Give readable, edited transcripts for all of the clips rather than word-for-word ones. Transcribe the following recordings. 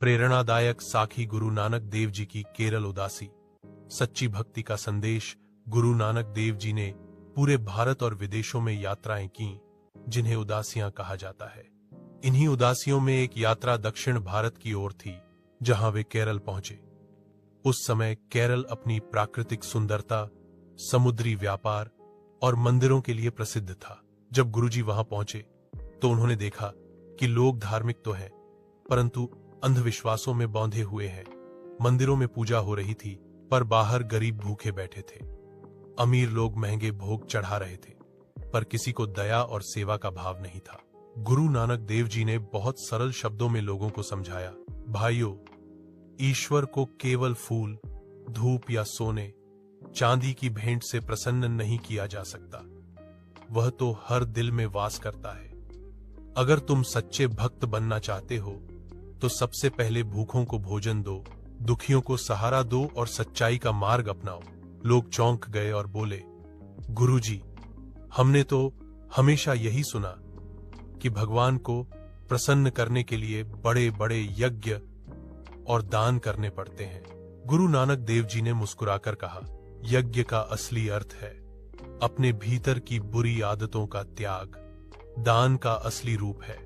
प्रेरणादायक साखी गुरु नानक देव जी की केरल उदासी। सच्ची भक्ति का संदेश। गुरु नानक देव जी ने पूरे भारत और विदेशों में यात्राएं की, जिन्हें उदासियां कहा जाता है। इन्हीं उदासियों में एक यात्रा दक्षिण भारत की ओर थी, जहां वे केरल पहुंचे। उस समय केरल अपनी प्राकृतिक सुंदरता, समुद्री व्यापार और मंदिरों के लिए प्रसिद्ध था। जब गुरुजी वहां पहुंचे तो उन्होंने देखा कि लोग धार्मिक तो हैं, परंतु अंधविश्वासों में बौंधे हुए हैं। मंदिरों में पूजा हो रही थी, पर बाहर गरीब भूखे बैठे थे। अमीर लोग महंगे भोग चढ़ा रहे थे, पर किसी को दया और सेवा का भाव नहीं था। गुरु नानक देव जी ने बहुत सरल शब्दों में लोगों को समझाया, भाइयों, ईश्वर को केवल फूल, धूप या सोने, चांदी की भेंट से प्रसन्न नहीं किया जा सकता। वह तो हर दिल में वास करता है। अगर तुम सच्चे भक्त बनना चाहते हो तो सबसे पहले भूखों को भोजन दो, दुखियों को सहारा दो और सच्चाई का मार्ग अपनाओ। लोग चौंक गए और बोले, गुरुजी, हमने तो हमेशा यही सुना कि भगवान को प्रसन्न करने के लिए बड़े बड़े यज्ञ और दान करने पड़ते हैं। गुरु नानक देव जी ने मुस्कुराकर कहा, यज्ञ का असली अर्थ है अपने भीतर की बुरी आदतों का त्याग। दान का असली रूप है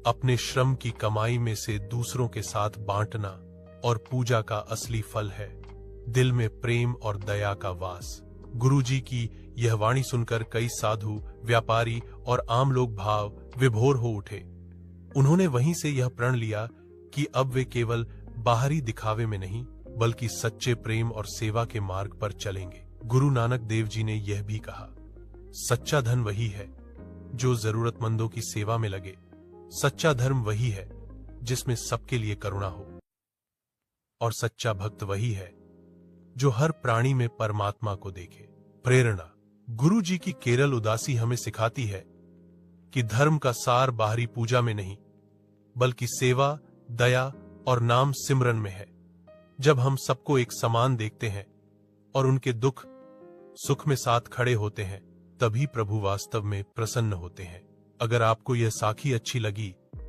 अपने श्रम की कमाई में से दूसरों के साथ बांटना, और पूजा का असली फल है दिल में प्रेम और दया का वास। गुरुजी की यह वाणी सुनकर कई साधु, व्यापारी और आम लोग भाव विभोर हो उठे। उन्होंने वहीं से यह प्रण लिया कि अब वे केवल बाहरी दिखावे में नहीं, बल्कि सच्चे प्रेम और सेवा के मार्ग पर चलेंगे। गुरु नानक देव जी ने यह भी कहा, सच्चा धन वही है जो जरूरतमंदों की सेवा में लगे। सच्चा धर्म वही है जिसमें सबके लिए करुणा हो, और सच्चा भक्त वही है जो हर प्राणी में परमात्मा को देखे। प्रेरणा। गुरु जी की केरल उदासी हमें सिखाती है कि धर्म का सार बाहरी पूजा में नहीं, बल्कि सेवा, दया और नाम सिमरन में है। जब हम सबको एक समान देखते हैं और उनके दुख सुख में साथ खड़े होते हैं, तभी प्रभु वास्तव में प्रसन्न होते हैं। अगर आपको यह साखी अच्छी लगी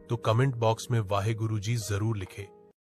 तो कमेंट बॉक्स में वाहे गुरु जी जरूर लिखें।